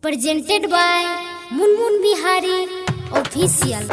presented by Munmun Bihari Official।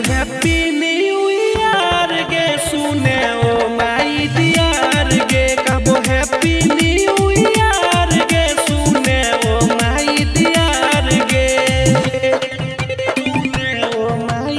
Happy new year गे सुने ओ my dear गे कहबो हैप्पी न्यू ईयर गे सुने ओ माई डियर गे सुने ओ माई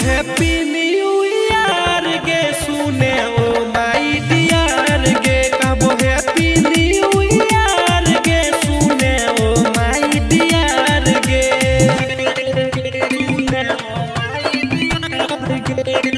हैप्पी न्यू ईयर गे सुने ओ माई डियर गे कहबो हैप्पी न्यू ईयर गे सुने ओ माई डियर गे सुने ओ माई डियर गे।